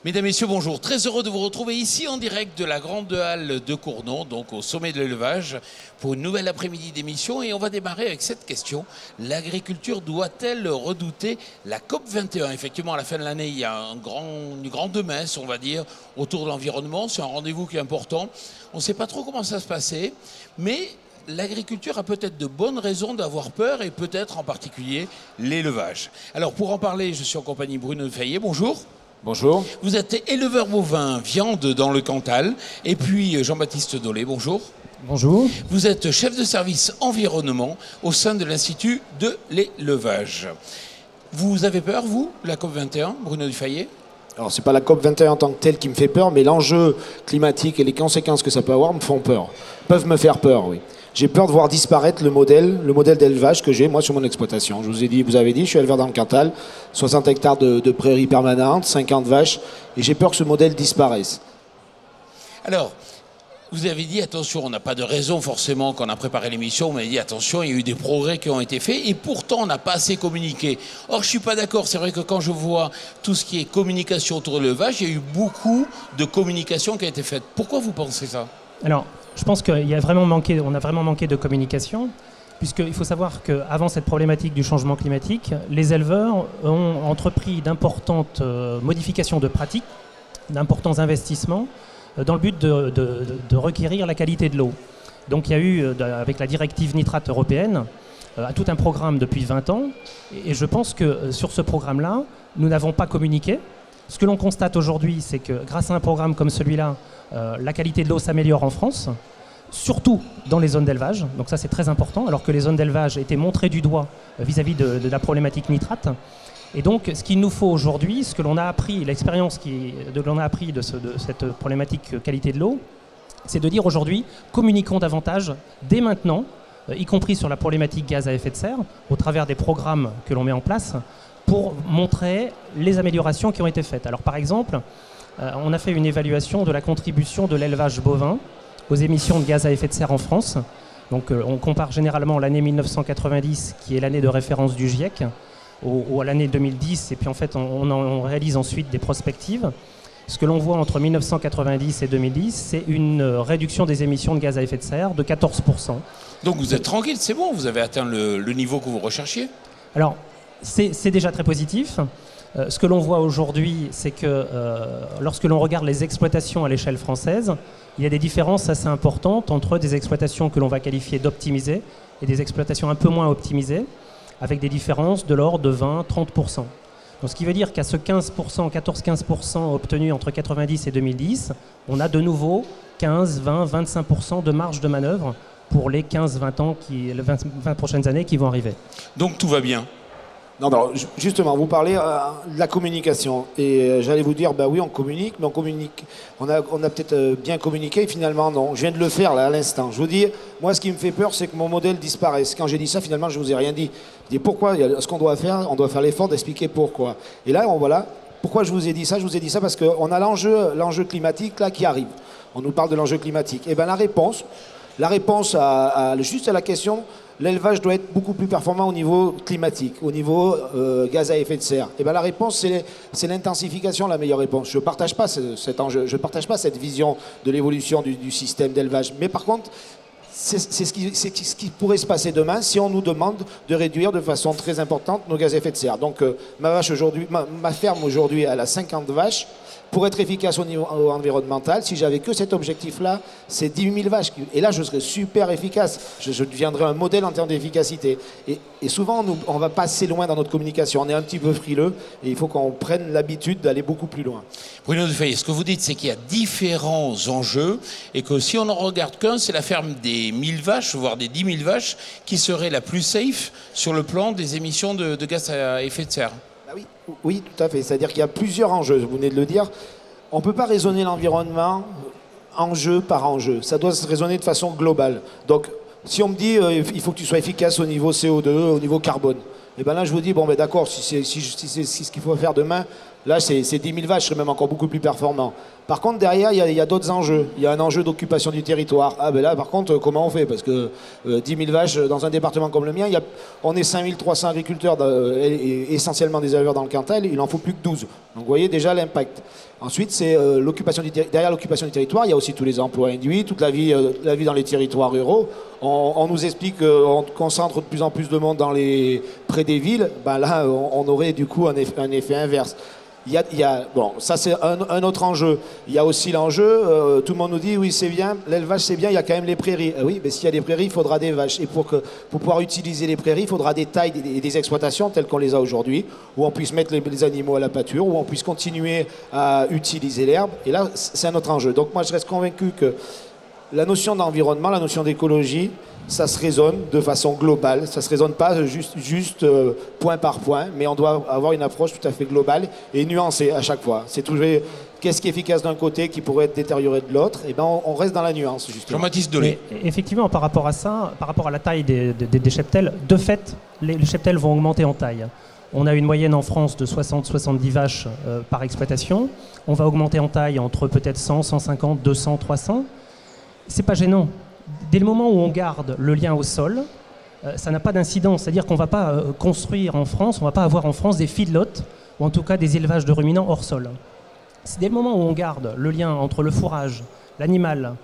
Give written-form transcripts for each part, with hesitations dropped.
Mesdames, Messieurs, bonjour. Très heureux de vous retrouver ici en direct de la Grande Halle de Cournon, donc au sommet de l'élevage, pour une nouvelle après-midi d'émission. Et on va démarrer avec cette question. L'agriculture doit-elle redouter la COP21? Effectivement, à la fin de l'année, il y a une grande messe, on va dire, autour de l'environnement. C'est un rendez-vous qui est important. On ne sait pas trop comment ça se passait, mais l'agriculture a peut-être de bonnes raisons d'avoir peur, et peut-être en particulier l'élevage. Alors, pour en parler, je suis en compagnie de Bruno Fayet. Bonjour. Bonjour. Vous êtes éleveur bovin viande dans le Cantal. Et puis Jean-Baptiste Dolé, bonjour. Bonjour. Vous êtes chef de service environnement au sein de l'Institut de l'élevage. Vous avez peur, vous, de la COP21, Bruno Dufayet? Alors, c'est pas la COP21 en tant que telle qui me fait peur, mais l'enjeu climatique et les conséquences que ça peut avoir me font peur. Peuvent me faire peur, oui. J'ai peur de voir disparaître le modèle d'élevage que j'ai, moi, sur mon exploitation. Je vous avez dit, je suis éleveur dans le Cantal, 60 hectares de prairies permanentes, 50 vaches, et j'ai peur que ce modèle disparaisse. Alors, vous avez dit, attention, on n'a pas de raison forcément quand on a préparé l'émission, on a dit, attention, il y a eu des progrès qui ont été faits, et pourtant, on n'a pas assez communiqué. Or, je ne suis pas d'accord, c'est vrai que quand je vois tout ce qui est communication autour de l'élevage, il y a eu beaucoup de communication qui a été faite. Pourquoi vous pensez ça? Alors, je pense qu'on a vraiment manqué de communication, puisqu'il faut savoir qu'avant cette problématique du changement climatique, les éleveurs ont entrepris d'importantes modifications de pratiques, d'importants investissements, dans le but de requérir la qualité de l'eau. Donc il y a eu, avec la directive nitrate européenne, tout un programme depuis 20 ans, et je pense que sur ce programme-là, nous n'avons pas communiqué. Ce que l'on constate aujourd'hui, c'est que grâce à un programme comme celui-là, la qualité de l'eau s'améliore en France, surtout dans les zones d'élevage. Donc ça, c'est très important, alors que les zones d'élevage étaient montrées du doigt vis-à-vis de la problématique nitrate. Et donc, ce qu'il nous faut aujourd'hui, ce que l'on a appris, l'expérience que l'on a appris de cette problématique qualité de l'eau, c'est de dire aujourd'hui, communiquons davantage dès maintenant, y compris sur la problématique gaz à effet de serre, au travers des programmes que l'on met en place, pour montrer les améliorations qui ont été faites. Alors par exemple, on a fait une évaluation de la contribution de l'élevage bovin aux émissions de gaz à effet de serre en France. Donc on compare généralement l'année 1990, qui est l'année de référence du GIEC, à l'année 2010, et puis en fait on réalise ensuite des prospectives. Ce que l'on voit entre 1990 et 2010, c'est une réduction des émissions de gaz à effet de serre de 14%. Donc vous êtes tranquille, c'est bon, vous avez atteint le niveau que vous recherchiez? Alors, c'est déjà très positif. Ce que l'on voit aujourd'hui, c'est que lorsque l'on regarde les exploitations à l'échelle française, il y a des différences assez importantes entre des exploitations que l'on va qualifier d'optimisées et des exploitations un peu moins optimisées, avec des différences de l'ordre de 20-30%. Donc, ce qui veut dire qu'à ce 15%, 14-15% obtenu entre 90 et 2010, on a de nouveau 15, 20, 25% de marge de manœuvre pour les 15-20 ans, les 20 prochaines années qui vont arriver. Donc tout va bien? Non, alors, justement, vous parlez de la communication. Et j'allais vous dire, bah oui, on communique, mais on a peut-être bien communiqué, et finalement, non. Je viens de le faire, là, à l'instant. Je vous dis, moi, ce qui me fait peur, c'est que mon modèle disparaisse. Quand j'ai dit ça, finalement, je ne vous ai rien dit. Je dis, pourquoi? Ce qu'on doit faire, on doit faire l'effort d'expliquer pourquoi. Et là, voilà. Pourquoi je vous ai dit ça? Je vous ai dit ça parce qu'on a l'enjeu climatique, là, qui arrive. On nous parle de l'enjeu climatique. Et bien, la réponse juste à la question, l'élevage doit être beaucoup plus performant au niveau climatique, au niveau gaz à effet de serre. Et bien la réponse, c'est l'intensification, la meilleure réponse. Je ne partage pas cet enjeu, je ne partage pas cette vision de l'évolution du système d'élevage. Mais par contre, c'est ce qui pourrait se passer demain si on nous demande de réduire de façon très importante nos gaz à effet de serre. Donc ma ferme aujourd'hui, elle a 50 vaches. Pour être efficace au niveau environnemental, si j'avais que cet objectif-là, c'est 10 000 vaches. Et là, je serais super efficace. Je deviendrais un modèle en termes d'efficacité. Et souvent, on ne va pas assez loin dans notre communication. On est un petit peu frileux et il faut qu'on prenne l'habitude d'aller beaucoup plus loin. Bruno Dufayet, ce que vous dites, c'est qu'il y a différents enjeux et que si on n'en regarde qu'un, c'est la ferme des 1000 vaches, voire des 10 000 vaches, qui serait la plus safe sur le plan des émissions de gaz à effet de serre. Ah oui, tout à fait. C'est-à-dire qu'il y a plusieurs enjeux, vous venez de le dire. On ne peut pas raisonner l'environnement enjeu par enjeu. Ça doit se raisonner de façon globale. Donc, si on me dit il faut que tu sois efficace au niveau CO2, au niveau carbone, et bien là, je vous dis, bon, ben d'accord, si c'est ce qu'il faut faire demain, Là, c'est 10 000 vaches, je serais même encore beaucoup plus performant. Par contre, derrière, il y a d'autres enjeux. Il y a un enjeu d'occupation du territoire. Ah ben là, par contre, comment on fait? Parce que 10 000 vaches dans un département comme le mien, on est 5 300 agriculteurs, essentiellement des éleveurs dans le Cantal, il en faut plus que 12. Donc vous voyez déjà l'impact. Ensuite, c'est derrière l'occupation du territoire, il y a aussi tous les emplois induits, toute la vie dans les territoires ruraux. On nous explique qu'on concentre de plus en plus de monde près des villes. Ben là, on aurait du coup un effet inverse. Bon, ça c'est un autre enjeu. Il y a aussi l'enjeu, tout le monde nous dit oui c'est bien, l'élevage c'est bien, il y a quand même les prairies. Oui, mais s'il y a des prairies, il faudra des vaches. Et pour pouvoir utiliser les prairies, il faudra des tailles et des exploitations telles qu'on les a aujourd'hui, où on puisse mettre les animaux à la pâture, où on puisse continuer à utiliser l'herbe. Et là, c'est un autre enjeu. Donc moi je reste convaincu que la notion d'environnement, la notion d'écologie, ça se raisonne de façon globale. Ça ne se raisonne pas juste point par point, mais on doit avoir une approche tout à fait globale et nuancée à chaque fois. C'est toujours qu'est-ce qui est efficace d'un côté qui pourrait être détérioré de l'autre. Et ben on reste dans la nuance, justement. Jean-Baptiste Dolé. Effectivement, par rapport à ça, par rapport à la taille des cheptels, de fait, les cheptels vont augmenter en taille. On a une moyenne en France de 60-70 vaches par exploitation. On va augmenter en taille entre peut-être 100, 150, 200, 300. C'est pas gênant. Dès le moment où on garde le lien au sol, ça n'a pas d'incidence. C'est-à-dire qu'on ne va pas construire en France, on ne va pas avoir en France des feedlots, ou en tout cas des élevages de ruminants hors sol. C'est dès le moment où on garde le lien entre le fourrage, l'animal,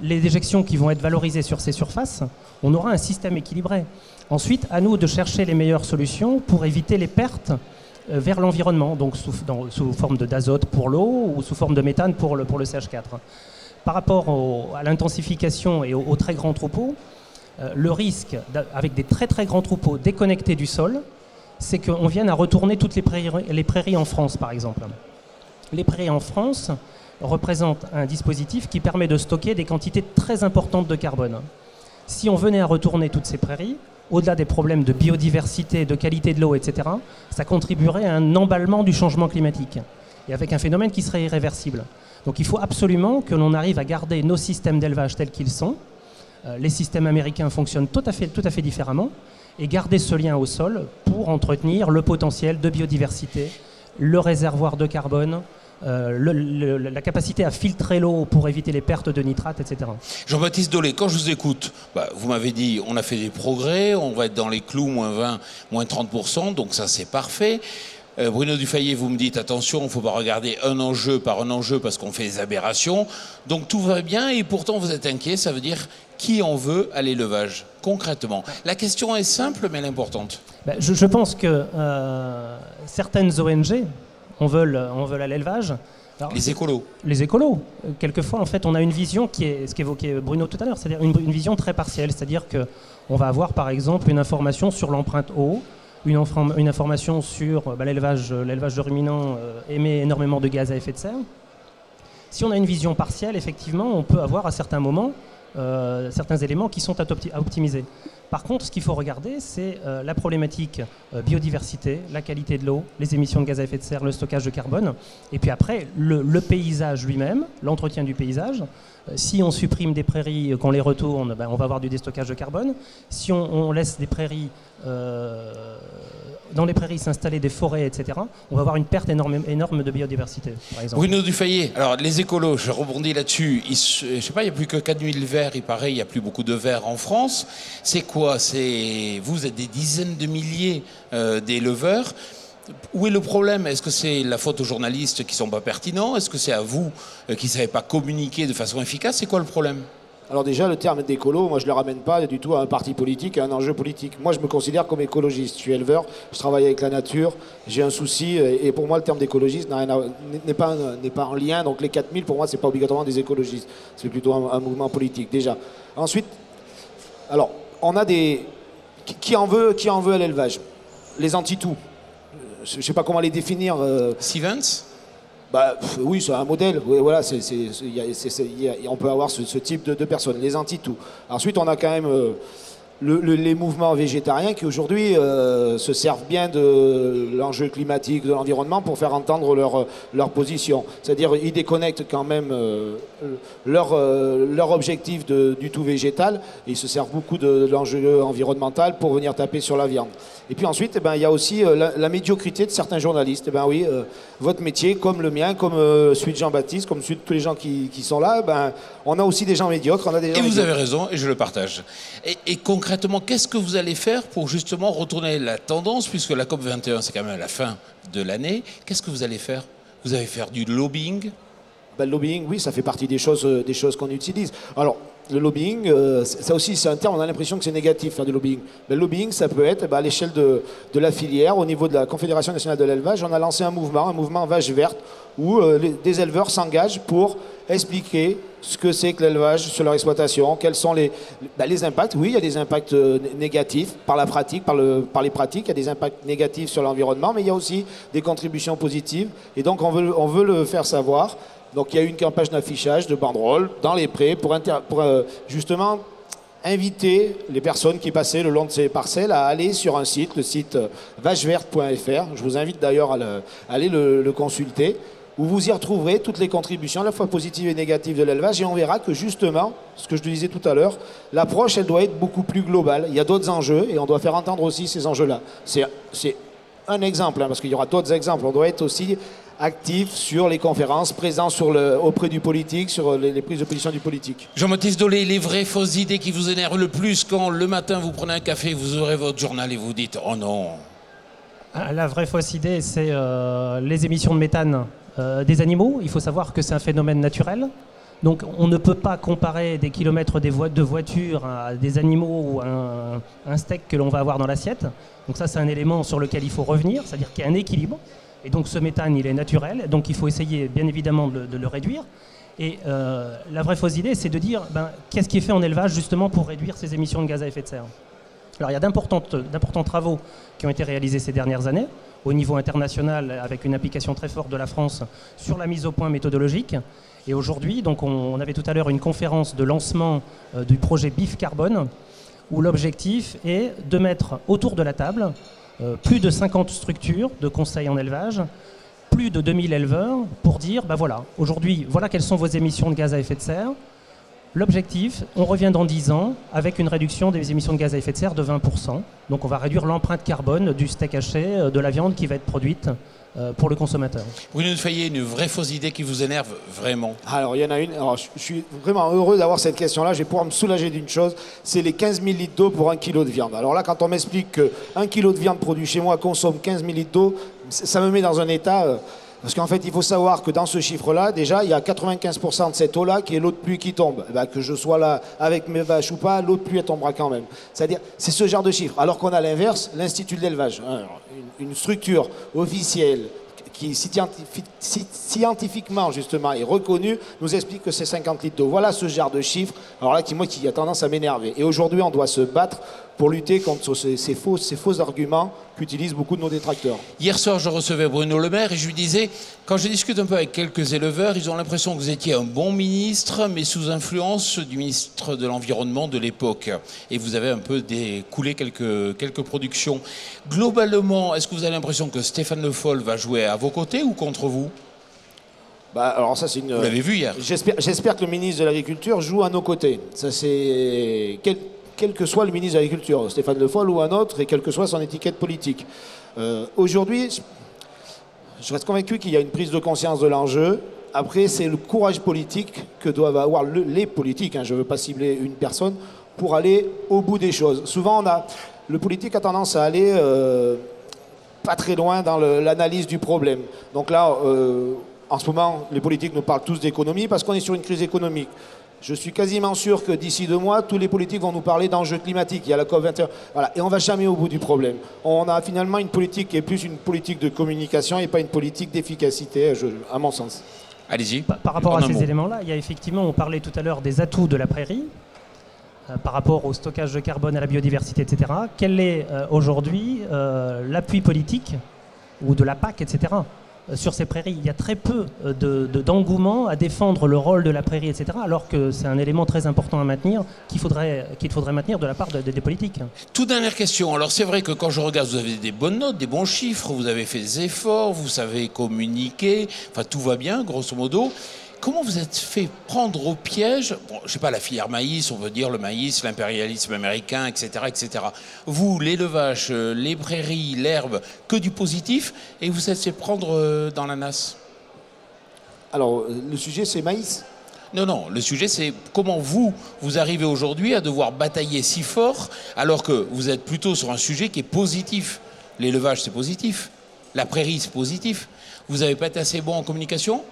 les déjections qui vont être valorisées sur ces surfaces, on aura un système équilibré. Ensuite, à nous de chercher les meilleures solutions pour éviter les pertes vers l'environnement, donc sous forme d'azote pour l'eau ou sous forme de méthane pour le CH4. Par rapport à l'intensification et aux très grands troupeaux, le risque, avec des très très grands troupeaux déconnectés du sol, c'est qu'on vienne à retourner toutes les prairies en France, par exemple. Les prairies en France représentent un dispositif qui permet de stocker des quantités très importantes de carbone. Si on venait à retourner toutes ces prairies, au-delà des problèmes de biodiversité, de qualité de l'eau, etc., ça contribuerait à un emballement du changement climatique, et avec un phénomène qui serait irréversible. Donc il faut absolument que l'on arrive à garder nos systèmes d'élevage tels qu'ils sont. Les systèmes américains fonctionnent tout à fait différemment, et garder ce lien au sol pour entretenir le potentiel de biodiversité, le réservoir de carbone, la capacité à filtrer l'eau pour éviter les pertes de nitrates, etc. Jean-Baptiste Dolé, quand je vous écoute, vous m'avez dit on a fait des progrès, on va être dans les clous, moins 20, moins 30%, donc ça c'est parfait. Bruno Dufayet, vous me dites attention, il ne faut pas regarder un enjeu par un enjeu parce qu'on fait des aberrations. Donc tout va bien et pourtant vous êtes inquiet, ça veut dire qui en veut à l'élevage concrètement? La question est simple mais elle est importante. Je pense que certaines ONG en veulent à l'élevage. Alors, les écolos. Les écolos. Quelquefois, en fait, on a une vision qui est ce qu'évoquait Bruno tout à l'heure, c'est-à-dire une vision très partielle. C'est-à-dire qu'on va avoir par exemple une information sur l'empreinte eau, une information sur l'élevage de ruminants émet énormément de gaz à effet de serre. Si on a une vision partielle, effectivement, on peut avoir à certains moments certains éléments qui sont à optimiser. Par contre, ce qu'il faut regarder, c'est la problématique biodiversité, la qualité de l'eau, les émissions de gaz à effet de serre, le stockage de carbone, et puis après, le paysage lui-même, l'entretien du paysage. Si on supprime des prairies, qu'on les retourne, on va avoir du déstockage de carbone. Si on laisse des prairies, dans les prairies s'installer des forêts, etc., on va avoir une perte énorme de biodiversité, par exemple. Bruno Dufayet, alors les écolos, je rebondis là-dessus, je sais pas, il n'y a plus que 4000 vers, il paraît, il n'y a plus beaucoup de vers en France. C'est quoi? Vous êtes des dizaines de milliers d'éleveurs. Où est le problème? Est-ce que c'est la faute aux journalistes qui ne sont pas pertinents? Est-ce que c'est à vous qui ne savez pas communiquer de façon efficace? C'est quoi le problème? Alors déjà, le terme d'écolo, moi je ne le ramène pas du tout à un parti politique, à un enjeu politique. Moi je me considère comme écologiste. Je suis éleveur, je travaille avec la nature, j'ai un souci, et pour moi le terme d'écologiste n'est pas en lien. Donc les 4000, pour moi, ce n'est pas obligatoirement des écologistes. C'est plutôt un mouvement politique, déjà. Ensuite, alors, on a des... Qui en veut à l'élevage? Les anti-tout. Je ne sais pas comment les définir. Stevens? Oui, c'est un modèle. Oui, voilà, on peut avoir ce type de personnes, les anti-tout. Ensuite, on a quand même les mouvements végétariens qui aujourd'hui se servent bien de l'enjeu climatique, de l'environnement pour faire entendre leur position. C'est-à-dire ils déconnectent quand même leur objectif du tout végétal et ils se servent beaucoup de l'enjeu environnemental pour venir taper sur la viande. Et puis ensuite, il y a aussi la médiocrité de certains journalistes. Oui, votre métier, comme le mien, comme celui de Jean-Baptiste, comme celui de tous les gens qui sont là, on a aussi des gens médiocres. On a des gens vous avez raison, et je le partage. Et concrètement, qu'est-ce que vous allez faire pour justement retourner la tendance, puisque la COP21, c'est quand même à la fin de l'année. Qu'est-ce que vous allez faire? Vous allez faire du lobbying? Le lobbying, oui, ça fait partie des choses qu'on utilise. Alors, le lobbying, ça aussi, c'est un terme, on a l'impression que c'est négatif, faire du lobbying. Mais le lobbying, ça peut être à l'échelle de la filière, au niveau de la Confédération nationale de l'élevage, on a lancé un mouvement vache verte, où des éleveurs s'engagent pour expliquer ce que c'est que l'élevage sur leur exploitation, quels sont les impacts. Oui, il y a des impacts négatifs par la pratique, par les pratiques, il y a des impacts négatifs sur l'environnement, mais il y a aussi des contributions positives. Et donc, on veut le faire savoir. Donc il y a eu une campagne d'affichage, de banderoles, dans les prés, pour justement inviter les personnes qui passaient le long de ces parcelles à aller sur un site, le site vacheverte.fr. Je vous invite d'ailleurs à aller le consulter, où vous y retrouverez toutes les contributions, à la fois positives et négatives de l'élevage, et on verra que justement, ce que je te disais tout à l'heure, l'approche, elle doit être beaucoup plus globale. Il y a d'autres enjeux, et on doit faire entendre aussi ces enjeux-là. C'est un exemple, parce qu'il y aura d'autres exemples. On doit être aussi actif sur les conférences, présent auprès du politique, sur les prises de position du politique. Jean-Baptiste Dolé, les vraies fausses idées qui vous énervent le plus quand le matin vous prenez un café, vous aurez votre journal et vous dites « Oh non ». La vraie fausse idée, c'est les émissions de méthane des animaux. Il faut savoir que c'est un phénomène naturel. Donc on ne peut pas comparer des kilomètres de voiture à des animaux ou à un steak que l'on va avoir dans l'assiette. Donc ça, c'est un élément sur lequel il faut revenir, c'est-à-dire qu'il y a un équilibre. Et donc ce méthane, il est naturel, donc il faut essayer bien évidemment de le réduire. Et la vraie fausse idée, c'est de dire qu'est-ce qui est fait en élevage justement pour réduire ces émissions de gaz à effet de serre. Alors il y a d'importants travaux qui ont été réalisés ces dernières années, au niveau international, avec une implication très forte de la France sur la mise au point méthodologique. Et aujourd'hui, donc on avait tout à l'heure une conférence de lancement du projet BIF Carbone, où l'objectif est de mettre autour de la table plus de 50 structures de conseil en élevage, plus de 2000 éleveurs, pour dire, voilà, aujourd'hui, voilà quelles sont vos émissions de gaz à effet de serre. L'objectif, on revient dans 10 ans avec une réduction des émissions de gaz à effet de serre de 20%. Donc on va réduire l'empreinte carbone du steak haché, de la viande qui va être produite pour le consommateur. Vous nous faites une vraie fausse idée qui vous énerve vraiment? Alors il y en a une, alors, je suis vraiment heureux d'avoir cette question-là, je vais pouvoir me soulager d'une chose, c'est les 15 000 litres d'eau pour 1 kg de viande. Alors là, quand on m'explique que 1 kg de viande produit chez moi consomme 15 000 litres d'eau, ça me met dans un état... Parce qu'en fait, il faut savoir que dans ce chiffre-là, déjà, il y a 95% de cette eau-là qui est l'eau de pluie qui tombe. Que je sois là avec mes vaches ou pas, l'eau de pluie, elle tombera quand même. C'est-à-dire, c'est ce genre de chiffre. Alors qu'on a l'inverse, l'Institut de l'élevage, une structure officielle qui scientifiquement justement est reconnue, nous explique que c'est 50 litres d'eau. Voilà ce genre de chiffre, alors là, qui a tendance à m'énerver. Et aujourd'hui, on doit se battre pour lutter contre ces faux arguments qu'utilisent beaucoup de nos détracteurs. Hier soir, je recevais Bruno Le Maire et je lui disais, quand je discute un peu avec quelques éleveurs, ils ont l'impression que vous étiez un bon ministre, mais sous influence du ministre de l'Environnement de l'époque. Et vous avez un peu découlé quelques productions. Globalement, est-ce que vous avez l'impression que Stéphane Le Foll va jouer à vos côtés ou contre vous? Alors ça, c'est une... Vous l'avez vu hier. J'espère que le ministre de l'Agriculture joue à nos côtés. Ça, c'est... Quel que soit le ministre de l'Agriculture, Stéphane Le Foll ou un autre, et quelle que soit son étiquette politique. Aujourd'hui, je reste convaincu qu'il y a une prise de conscience de l'enjeu. Après, c'est le courage politique que doivent avoir les politiques, je ne veux pas cibler une personne, pour aller au bout des choses. Souvent, le politique a tendance à aller pas très loin dans l'analyse du problème. Donc là, en ce moment, les politiques nous parlent tous d'économie parce qu'on est sur une crise économique. Je suis quasiment sûr que d'ici 2 mois, tous les politiques vont nous parler d'enjeux climatiques. Il y a la COP21. Voilà. Et on ne va jamais au bout du problème. On a finalement une politique qui est plus une politique de communication et pas une politique d'efficacité, à mon sens. Allez-y. Par rapport à ces éléments-là, il y a effectivement, on parlait tout à l'heure des atouts de la prairie, par rapport au stockage de carbone, à la biodiversité, etc. Quel est aujourd'hui l'appui politique ou de la PAC, etc., sur ces prairies. Il y a très peu d'engouement à défendre le rôle de la prairie, etc., alors que c'est un élément très important à maintenir, qu'il faudrait maintenir de la part des politiques. Toute dernière question. Alors c'est vrai que quand je regarde, vous avez des bonnes notes, des bons chiffres, vous avez fait des efforts, vous savez communiquer, enfin tout va bien, grosso modo. Comment vous êtes fait prendre au piège, bon, je sais pas, la filière maïs, on veut dire le maïs, l'impérialisme américain, etc., etc. Vous, l'élevage, les prairies, l'herbe, que du positif, et vous êtes fait prendre dans la nasse. Alors, le sujet, c'est maïs. Non, non, le sujet c'est comment vous arrivez aujourd'hui à devoir batailler si fort alors que vous êtes plutôt sur un sujet qui est positif. L'élevage c'est positif, la prairie c'est positif. Vous n'avez pas été assez bon en communication ?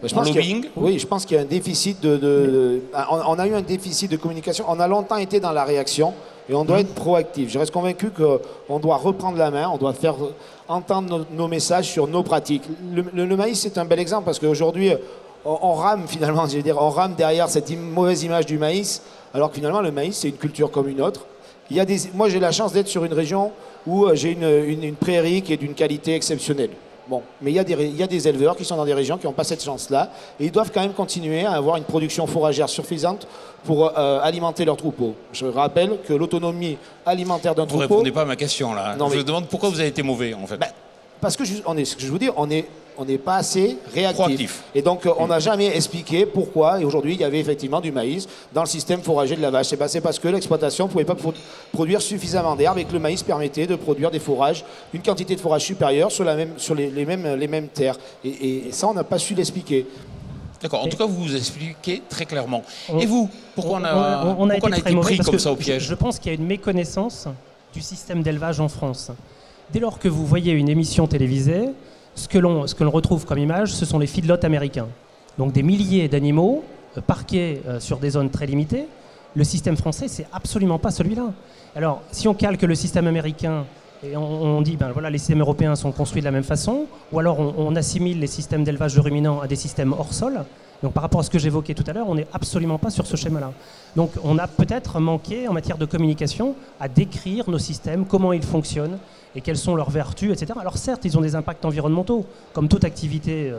Je pense oui, je pense qu'il y a un déficit on a eu un déficit de communication. On a longtemps été dans la réaction et on doit être proactif. Je reste convaincu qu'on doit reprendre la main, on doit faire entendre nos messages sur nos pratiques. Le maïs, c'est un bel exemple parce qu'aujourd'hui, on rame finalement, je veux dire, on rame derrière cette mauvaise image du maïs, alors que finalement, le maïs, c'est une culture comme une autre. Moi, j'ai la chance d'être sur une région où j'ai une prairie qui est d'une qualité exceptionnelle. Bon, mais il y a des éleveurs qui sont dans des régions qui n'ont pas cette chance-là et ils doivent quand même continuer à avoir une production fourragère suffisante pour alimenter leurs troupeaux. Je rappelle que l'autonomie alimentaire d'un troupeau... Vous ne répondez pas à ma question là. Non, je me demande pourquoi vous avez été mauvais en fait. Parce que ce que je vous dis, on n'est pas assez réactif. Proactif. Et donc, on n'a jamais expliqué pourquoi, et aujourd'hui, il y avait effectivement du maïs dans le système fourrager de la vache. C'est parce que l'exploitation ne pouvait pas produire suffisamment d'herbe et que le maïs permettait de produire des fourrages, une quantité de fourrage supérieure sur les mêmes terres. Et ça, on n'a pas su l'expliquer. D'accord, en tout cas, vous vous expliquez très clairement. Et vous, pourquoi on a été mauvais, pris comme ça au piège ? Je pense qu'il y a une méconnaissance du système d'élevage en France. Dès lors que vous voyez une émission télévisée, ce que l'on retrouve comme image, ce sont les feedlots américains. Donc des milliers d'animaux parqués sur des zones très limitées. Le système français, c'est absolument pas celui-là. Alors, si on calque le système américain et on dit, ben voilà, les systèmes européens sont construits de la même façon, ou alors on assimile les systèmes d'élevage de ruminants à des systèmes hors sol. Donc par rapport à ce que j'évoquais tout à l'heure, on n'est absolument pas sur ce schéma-là. Donc on a peut-être manqué en matière de communication à décrire nos systèmes, comment ils fonctionnent et quelles sont leurs vertus, etc. Alors certes, ils ont des impacts environnementaux, comme toute activité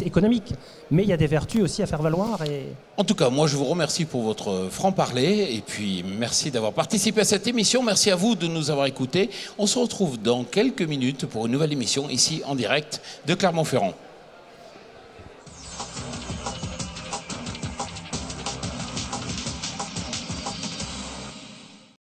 économique, mais il y a des vertus aussi à faire valoir. En tout cas, moi je vous remercie pour votre franc-parler et puis merci d'avoir participé à cette émission. Merci à vous de nous avoir écoutés. On se retrouve dans quelques minutes pour une nouvelle émission ici en direct de Clermont-Ferrand.